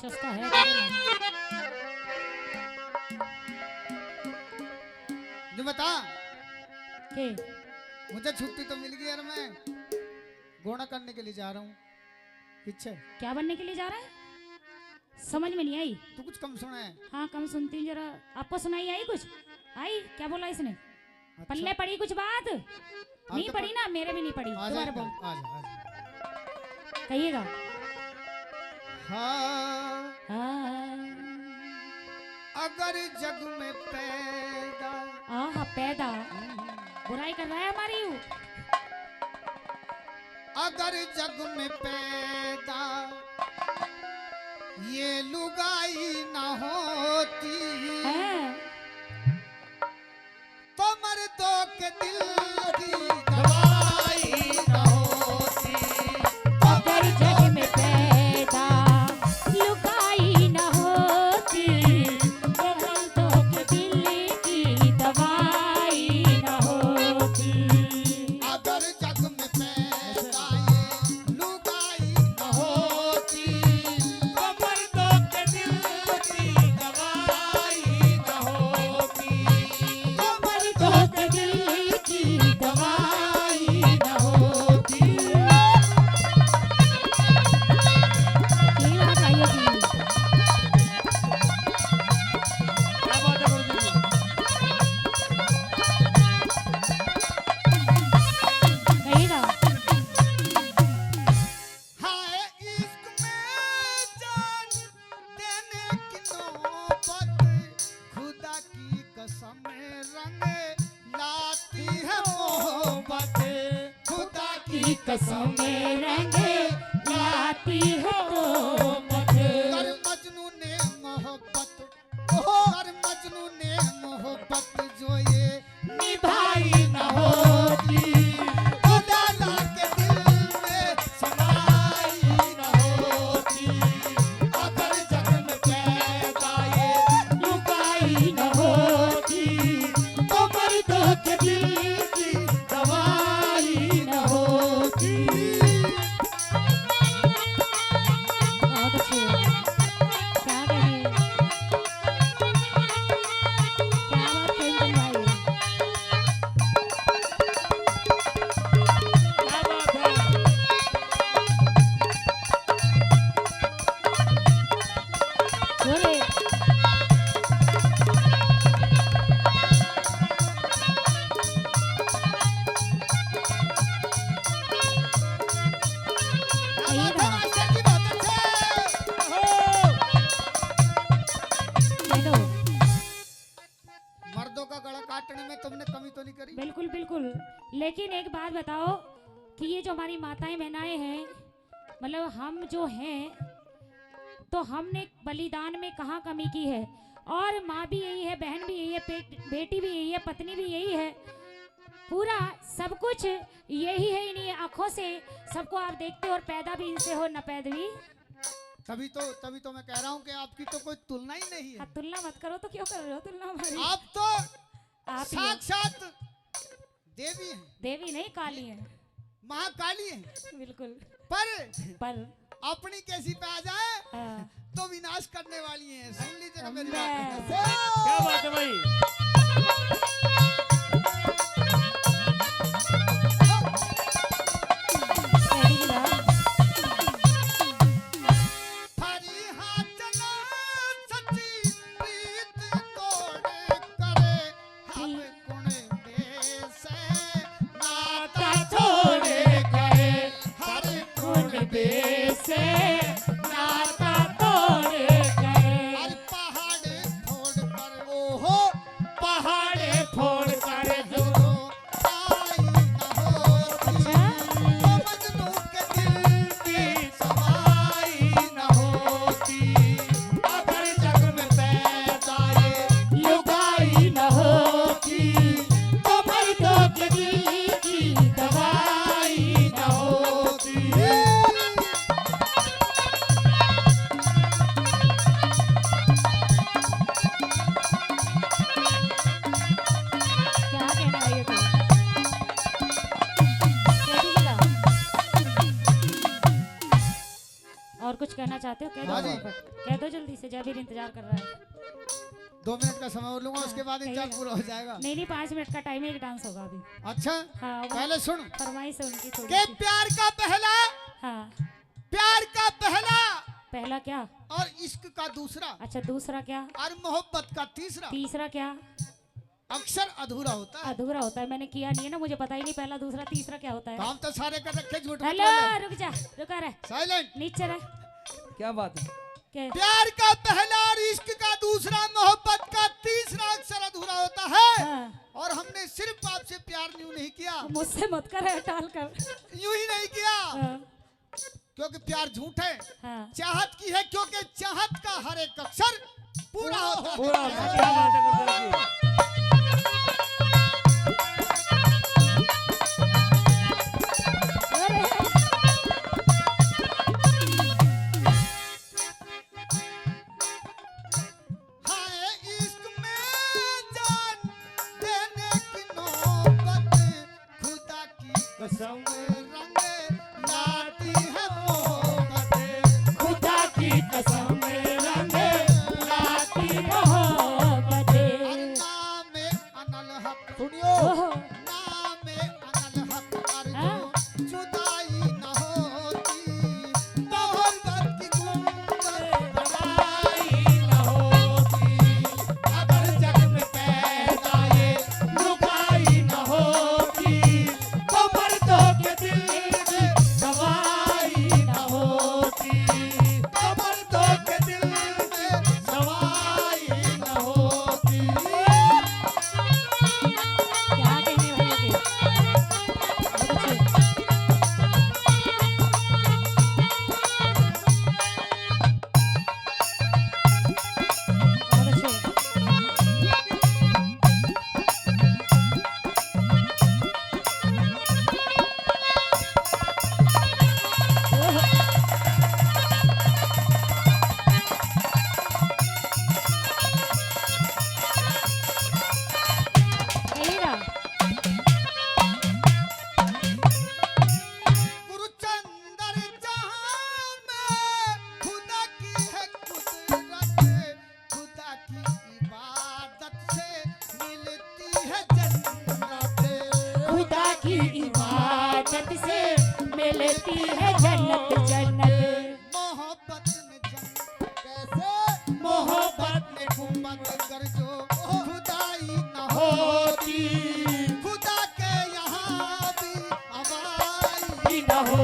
चस्का है जो बता के मुझे छुट्टी तो मिल गई यार, मैं घोड़ा करने के लिए जा रहा हूँ पीछे। क्या बनने के लिए जा रहा है? समझ में नहीं आई। तू कुछ कम सुना है? हाँ कम सुनती हूँ जरा। आपको सुनाई आई कुछ? आई क्या बोला इसने? अच्छा। पल्ले पड़ी कुछ बात? नहीं तो पड़ी ना, मेरे भी नहीं पड़ी। दोबारा बोल, कहिएगा। हाँ हाँ अगर जग में पैदा आहा पैदा बुराई कर रहा है हमारी यू। अगर जग में पैदा ये लुगाई ना होती तो मर्दों के दिल की दवाई ना होती। अगर जग में पैदा लुगाई ना होती तो मर्दों के दिल की दवाई ना होती। अगर जग में पैदा ये लुगाई ना होती तो मर्दों के दिल की दवाई ना होती। तो मर्दों के दिल की दवाई ना होती। ये बात आई है कि क्या बात है गुरुजी? कहिएगा। हाय इश्क में जान देने की नौबत खुदा की कसम रंग लाती है मोहब्बत। खुदा की कसम रंग लाती है मोहब्बत। कर मजनू ने मोहब्बत कर मजनू ने मोहब्बत जो ये निभाई न होती खुदा ला के दिल में समाई न होती। अगर जग में पैदा ये लुगाई न होती तो मर्दों के दिल की दवाई न होती। बहुत अच्छी है। क्या कहे, क्या बात कही तुम भाई। क्या बात है? बोले कहिएगा। दे दो। मर्दों का गला काटने में तुमने कमी तो नहीं करी? बिल्कुल बिल्कुल। लेकिन एक बात बताओ कि ये जो हमारी माताएं बहनाएं हैं, मतलब हम जो हैं, तो हमने बलिदान में कहाँ कमी की है? और माँ भी यही है, बहन भी यही है, बेटी भी यही है, पत्नी भी यही है। पूरा सब कुछ यही है। इन्हीं आंखों से सबको आप देखते हो और पैदा भी इनसे हो, नपैद भी। तभी तो मैं कह रहा हूँ कि आपकी तो कोई तुलना ही नहीं है। आप तुलना मत करो तो क्यों कर रहे हो तुलना हमारी? आप तो आप ही हो। साक्षात देवी हैं, देवी नहीं काली है। महाकाली हैं। बिल्कुल। पर पर अपनी कैसी पे आ जाए हाँ, तो विनाश करने वाली हैं। सुन लीजिएगा मेरी मैं- बात। क्या बात है भाई? ready की बात। थारी हाथ ना सच्ची प्रीत तोड़े करे हम कुणे देसे नाता छोड़े करे हर कुण बेसे नाता तोड़े गए। हर पहाड़ फोड़ कर ओहो पहाड़े फोड़ और कुछ कहना चाहते हो? कह हाँ दो जी। फटाफट। कह दो जल्दी से, जयवीर इंतजार कर रहा है। 2 मिनट का समय और लूंगा, उसके बाद कहिएगा। एग्जाम पूरा हो जाएगा। नहीं 5 मिनट का टाइम है, एक डांस होगा अभी। अच्छा, हाँ वो पहले सुन फरमाइश है उनकी थोड़ी के सी। प्यार का पहला, हाँ प्यार का पहला पहला क्या? और इश्क का दूसरा अच्छा दूसरा क्या? और मोहब्बत का तीसरा तीसरा क्या? अक्सर अधूरा होता है। अधूरा होता है। मैंने किया नहीं है ना, मुझे पता ही नहीं पहला दूसरा तीसरा क्या होता है। काम तो सारे कर रखे, झूठ मत हेलो बोले। रुक जा, रुका रहे, साइलेंट। नीचे रहे। क्या बात है? क्या? प्यार का पहला और इश्क का दूसरा, मोहब्बत का तीसरा अक्सर अधूरा होता है। हाँ, और हमने सिर्फ आपसे प्यार यूं नहीं किया, मुझसे मत कर, टाल कर। यूं ही नहीं किया हाँ, क्योंकि प्यार झूठ है, हाँ। चाहत की है, क्योंकि चाहत का हर एक अक्षर पूरा होता है। पूरा होता है। क्या बात है गुरुदेव जी? हाय इश्क में जान देने की नौबत, खुदा की कसम रंग लाती है मोहब्बत, खुदा की कसम रंग लाती मोहब्बत। नाम अनल हक, सुनियो, ओहो, नाम अनल हक, और हाँ। जो जुदाई न होती, मोहब्बत की गुंबद लड़ाई न होती, अगर जग में पैदा ये लुगाई न होती, तो मर्दों के दिल में सवाई न होती, तो मर्दों के दिल में सवाई न होती। क्या कहने वाले थे? बहुत अच्छे। बहुत अच्छे। ओहो, कहिएगा। गुरुचंदर जहां में खुदा की है कुदरत, खुदा की इबादत से मिलती है जन्नत, खुदा की इबादत से मिलती है जन्नत जन्नत। मोहब्बत ने जन्नत कैसे, मोहब्बत ने गुंबद कर जो खुदाई न हो, होती खुदा के यहाँ भी आवाज़ न हो